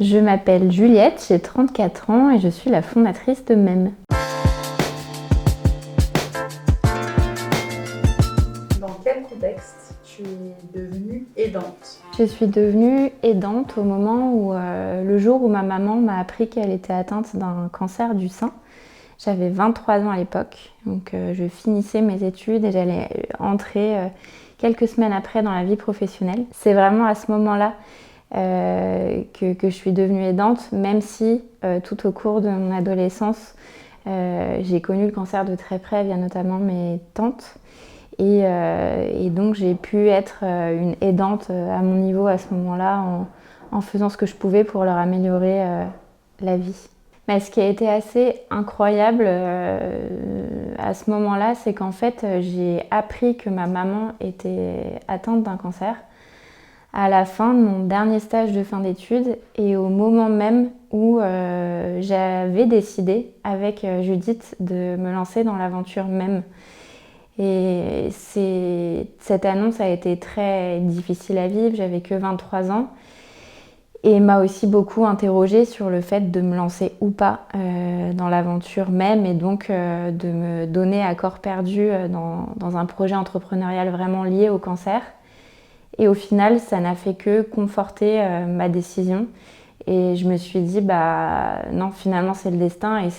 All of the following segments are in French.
Je m'appelle Juliette, j'ai 34 ans et je suis la fondatrice de MEM. Dans quel contexte tu es devenue aidante? Je suis devenue aidante au moment où, le jour où ma maman m'a appris qu'elle était atteinte d'un cancer du sein. J'avais 23 ans à l'époque, donc je finissais mes études et j'allais entrer quelques semaines après dans la vie professionnelle. C'est vraiment à ce moment-là que je suis devenue aidante, même si tout au cours de mon adolescence, j'ai connu le cancer de très près via notamment mes tantes. Et donc j'ai pu être une aidante à mon niveau à ce moment-là en faisant ce que je pouvais pour leur améliorer la vie. Mais ce qui a été assez incroyable à ce moment-là, c'est qu'en fait j'ai appris que ma maman était atteinte d'un cancer à la fin de mon dernier stage de fin d'études et au moment même où j'avais décidé avec Judith de me lancer dans l'aventure MEM. Et cette annonce a été très difficile à vivre, j'avais que 23 ans et m'a aussi beaucoup interrogée sur le fait de me lancer ou pas dans l'aventure même et donc de me donner à corps perdu dans un projet entrepreneurial vraiment lié au cancer. Et au final, ça n'a fait que conforter ma décision. Et je me suis dit, bah non, finalement c'est le destin et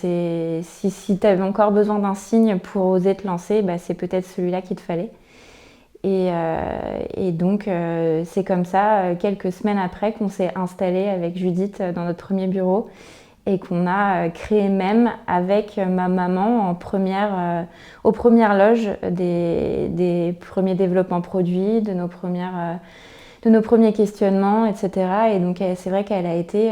si tu avais encore besoin d'un signe pour oser te lancer, bah, c'est peut-être celui-là qu'il te fallait. Et donc c'est comme ça, quelques semaines après, qu'on s'est installé avec Judith dans notre premier bureau et qu'on a créé MEM avec ma maman aux premières loges des premiers développements produits, de nos premiers questionnements, etc. Et donc c'est vrai qu'elle a été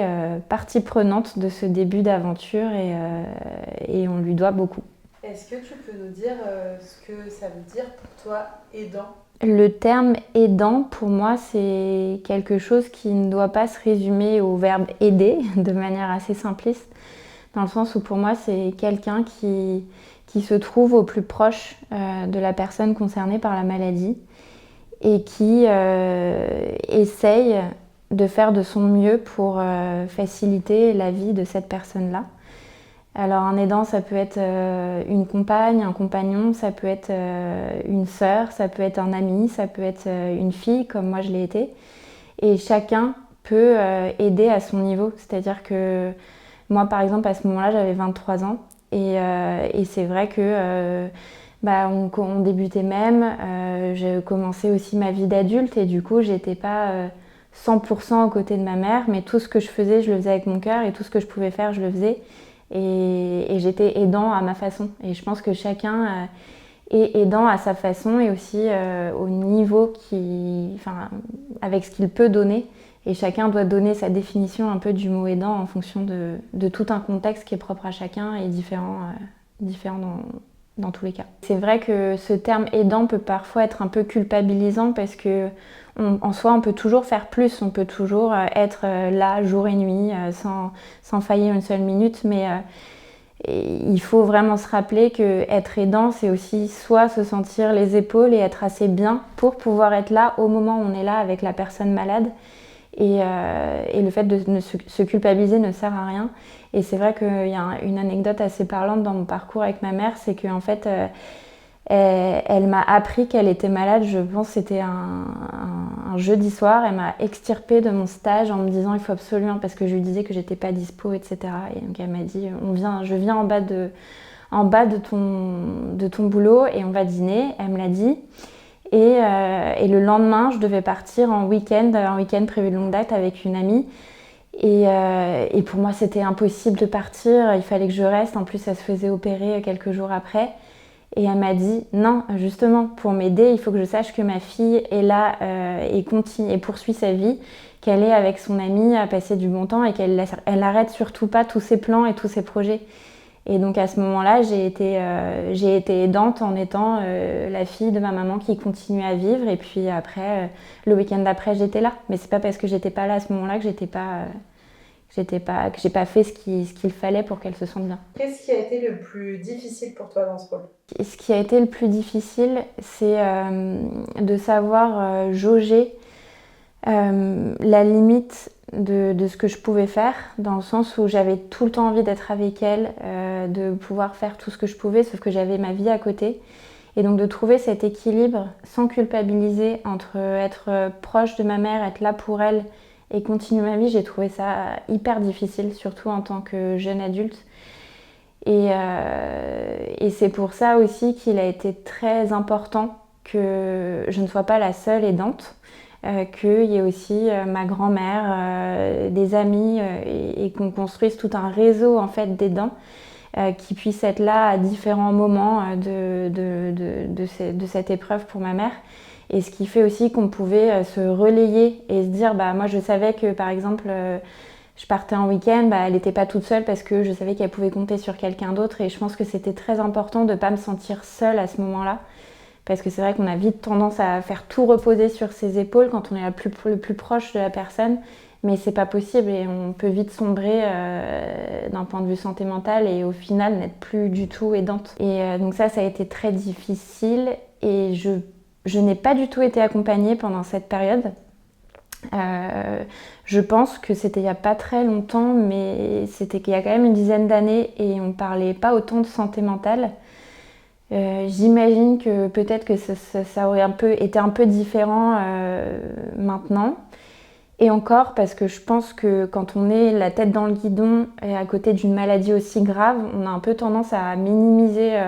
partie prenante de ce début d'aventure et on lui doit beaucoup. Est-ce que tu peux nous dire ce que ça veut dire pour toi aidant? Le terme aidant, pour moi, c'est quelque chose qui ne doit pas se résumer au verbe aider de manière assez simpliste, dans le sens où pour moi, c'est quelqu'un qui se trouve au plus proche de la personne concernée par la maladie et qui essaye de faire de son mieux pour faciliter la vie de cette personne-là. Alors un aidant, ça peut être une compagne, un compagnon, ça peut être une sœur, ça peut être un ami, ça peut être une fille comme moi je l'ai été. Et chacun peut aider à son niveau. C'est-à-dire que moi par exemple à ce moment-là j'avais 23 ans et c'est vrai que on débutait même, j'ai commencé aussi ma vie d'adulte et du coup j'étais pas 100% aux côtés de ma mère, mais tout ce que je faisais, je le faisais avec mon cœur et tout ce que je pouvais faire, je le faisais. Et j'étais aidant à ma façon. Et je pense que chacun est aidant à sa façon et aussi au niveau avec ce qu'il peut donner. Et chacun doit donner sa définition un peu du mot aidant en fonction de tout un contexte qui est propre à chacun et différent dans tous les cas. C'est vrai que ce terme aidant peut parfois être un peu culpabilisant parce que en soi, on peut toujours faire plus, on peut toujours être là jour et nuit sans faillir une seule minute, mais il faut vraiment se rappeler que être aidant, c'est aussi soit se sentir les épaules et être assez bien pour pouvoir être là au moment où on est là avec la personne malade. Et le fait de se culpabiliser ne sert à rien. Et c'est vrai qu'il y a une anecdote assez parlante dans mon parcours avec ma mère, c'est qu'en fait, elle m'a appris qu'elle était malade, je pense que c'était un jeudi soir. Elle m'a extirpée de mon stage en me disant il faut absolument, parce que je lui disais que j'étais pas dispo, etc. Et donc elle m'a dit je viens en bas de ton boulot et on va dîner. Elle me l'a dit. Et le lendemain, je devais partir un week-end prévu de longue date avec une amie. Et pour moi, c'était impossible de partir, il fallait que je reste. En plus, elle se faisait opérer quelques jours après. Et elle m'a dit, non, justement, pour m'aider, il faut que je sache que ma fille est là et continue et poursuit sa vie, qu'elle est avec son amie à passer du bon temps et qu'elle n'arrête surtout pas tous ses plans et tous ses projets. Et donc à ce moment-là, j'ai été aidante en étant la fille de ma maman qui continuait à vivre. Et puis après, le week-end d'après, j'étais là. Mais c'est pas parce que j'étais pas là à ce moment-là que que j'ai pas fait ce qu'il fallait pour qu'elle se sente bien. Qu'est-ce qui a été le plus difficile pour toi dans ce rôle? Ce qui a été le plus difficile, c'est de savoir jauger la limite de ce que je pouvais faire, dans le sens où j'avais tout le temps envie d'être avec elle, de pouvoir faire tout ce que je pouvais, sauf que j'avais ma vie à côté. Et donc de trouver cet équilibre sans culpabiliser entre être proche de ma mère, être là pour elle et continuer ma vie, j'ai trouvé ça hyper difficile, surtout en tant que jeune adulte. Et c'est pour ça aussi qu'il a été très important que je ne sois pas la seule aidante, qu'il y ait aussi ma grand-mère, des amis, et qu'on construise tout un réseau en fait d'aidants qui puissent être là à différents moments de cette épreuve pour ma mère. Et ce qui fait aussi qu'on pouvait se relayer et se dire, bah moi je savais que par exemple je partais en week-end, bah, elle n'était pas toute seule parce que je savais qu'elle pouvait compter sur quelqu'un d'autre. Et je pense que c'était très important de ne pas me sentir seule à ce moment-là. Parce que c'est vrai qu'on a vite tendance à faire tout reposer sur ses épaules quand on est le plus proche de la personne. Mais c'est pas possible et on peut vite sombrer d'un point de vue santé mentale et au final n'être plus du tout aidante. Et donc ça a été très difficile et je n'ai pas du tout été accompagnée pendant cette période. Je pense que c'était il n'y a pas très longtemps, mais c'était qu'il y a quand même une dizaine d'années et on ne parlait pas autant de santé mentale. J'imagine que peut-être que ça aurait été un peu différent maintenant. Et encore parce que je pense que quand on est la tête dans le guidon et à côté d'une maladie aussi grave, on a un peu tendance à minimiser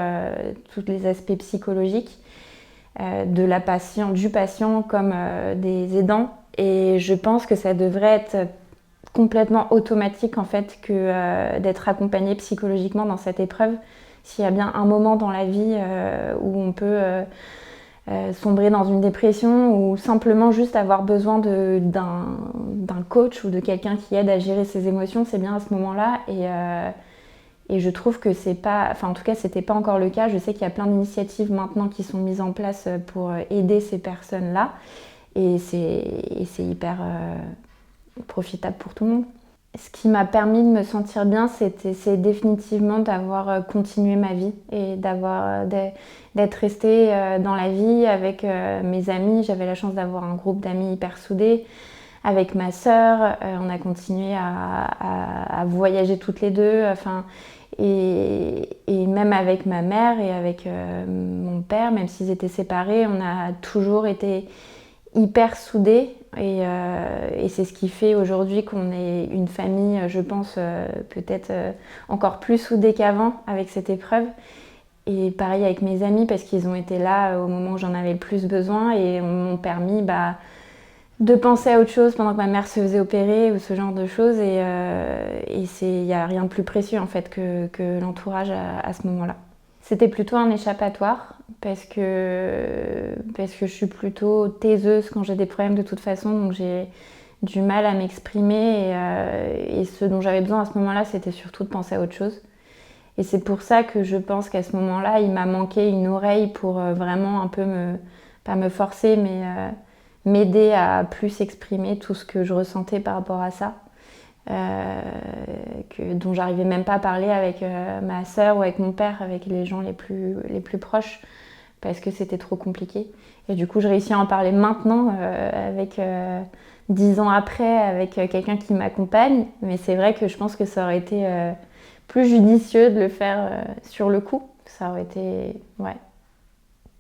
tous les aspects psychologiques du patient comme des aidants. Et je pense que ça devrait être complètement automatique en fait que d'être accompagné psychologiquement dans cette épreuve. S'il y a bien un moment dans la vie où on peut sombrer dans une dépression ou simplement juste avoir besoin d'un coach ou de quelqu'un qui aide à gérer ses émotions, c'est bien à ce moment-là. Et je trouve que c'est pas, enfin en tout cas c'était pas encore le cas. Je sais qu'il y a plein d'initiatives maintenant qui sont mises en place pour aider ces personnes-là. Et c'est hyper profitable pour tout le monde. Ce qui m'a permis de me sentir bien, c'est définitivement d'avoir continué ma vie et d'être restée dans la vie avec mes amis. J'avais la chance d'avoir un groupe d'amis hyper soudés. Avec ma sœur, on a continué à voyager toutes les deux. Et même avec ma mère et avec mon père, même s'ils étaient séparés, on a toujours été hyper soudés et c'est ce qui fait aujourd'hui qu'on est une famille, je pense, peut-être encore plus soudée qu'avant avec cette épreuve. Et pareil avec mes amis parce qu'ils ont été là au moment où j'en avais le plus besoin et m'ont permis de penser à autre chose pendant que ma mère se faisait opérer ou ce genre de choses. Et il n'y a rien de plus précieux en fait que l'entourage à ce moment-là. C'était plutôt un échappatoire parce que je suis plutôt taiseuse quand j'ai des problèmes de toute façon, donc j'ai du mal à m'exprimer et ce dont j'avais besoin à ce moment-là, c'était surtout de penser à autre chose. Et c'est pour ça que je pense qu'à ce moment-là, il m'a manqué une oreille pour vraiment un peu pas me forcer, mais m'aider à plus exprimer tout ce que je ressentais par rapport à ça. Dont j'arrivais même pas à parler avec ma sœur ou avec mon père, avec les gens les plus proches, parce que c'était trop compliqué. Et du coup, je réussis à en parler maintenant, avec 10 ans après, avec quelqu'un qui m'accompagne. Mais c'est vrai que je pense que ça aurait été plus judicieux de le faire sur le coup. Ça aurait été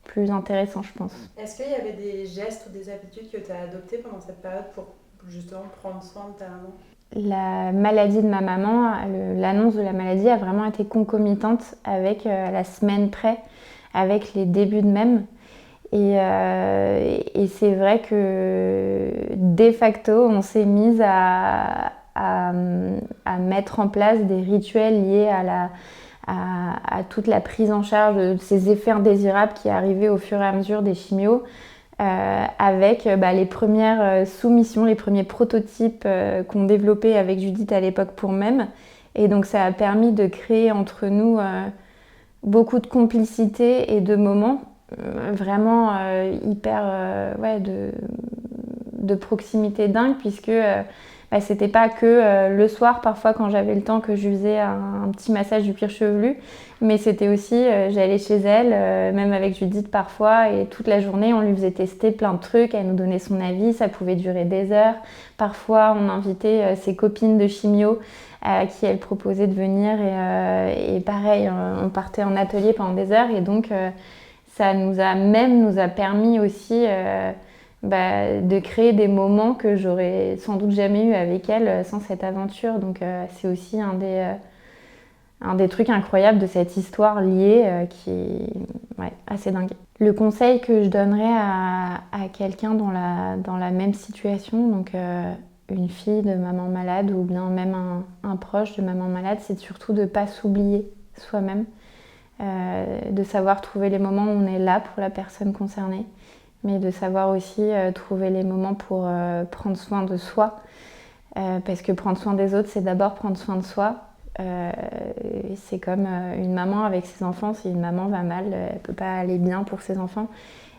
plus intéressant, je pense. Est-ce qu'il y avait des gestes ou des habitudes que tu as adoptées pendant cette période pour justement prendre soin de ta maman ? La maladie de ma maman, l'annonce de la maladie a vraiment été concomitante avec la semaine près, avec les débuts de MEM. Et c'est vrai que de facto, on s'est mise à mettre en place des rituels liés à toute la prise en charge de ces effets indésirables qui arrivaient au fur et à mesure des chimios. Avec les premières soumissions, les premiers prototypes qu'on développait avec Judith à l'époque pour MEM. Et donc ça a permis de créer entre nous beaucoup de complicité et de moments vraiment hyper de proximité dingue, puisque c'était pas que le soir, parfois quand j'avais le temps, que je lui faisais un petit massage du cuir chevelu, mais c'était aussi, j'allais chez elle, même avec Judith parfois, et toute la journée on lui faisait tester plein de trucs, elle nous donnait son avis, ça pouvait durer des heures. Parfois on invitait ses copines de chimio à qui elle proposait de venir, et pareil, on partait en atelier pendant des heures, et donc ça nous a permis aussi de créer des moments que j'aurais sans doute jamais eu avec elle sans cette aventure. Donc c'est aussi un des trucs incroyables de cette histoire liée qui est assez dingue. Le conseil que je donnerais à quelqu'un dans la même situation, donc une fille de maman malade ou bien même un proche de maman malade, c'est surtout de ne pas s'oublier soi-même, de savoir trouver les moments où on est là pour la personne concernée, mais de savoir aussi trouver les moments pour prendre soin de soi, parce que prendre soin des autres, c'est d'abord prendre soin de soi. C'est comme une maman avec ses enfants, si une maman va mal, elle ne peut pas aller bien pour ses enfants.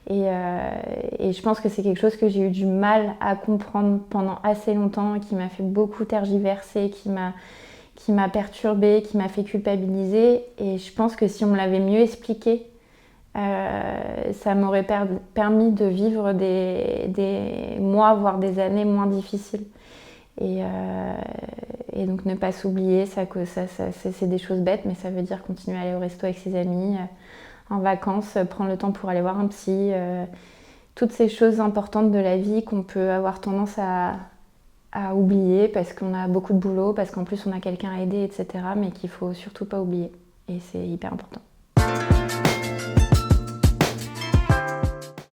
Et je pense que c'est quelque chose que j'ai eu du mal à comprendre pendant assez longtemps, qui m'a fait beaucoup tergiverser, qui m'a perturbée, qui m'a fait culpabiliser. Et je pense que si on me l'avait mieux expliqué, ça m'aurait permis de vivre des mois, voire des années moins difficiles. Et donc ne pas s'oublier, c'est des choses bêtes, mais ça veut dire continuer à aller au resto avec ses amis, en vacances, prendre le temps pour aller voir un psy, toutes ces choses importantes de la vie qu'on peut avoir tendance à oublier parce qu'on a beaucoup de boulot, parce qu'en plus on a quelqu'un à aider, etc., mais qu'il faut surtout pas oublier. Et c'est hyper important.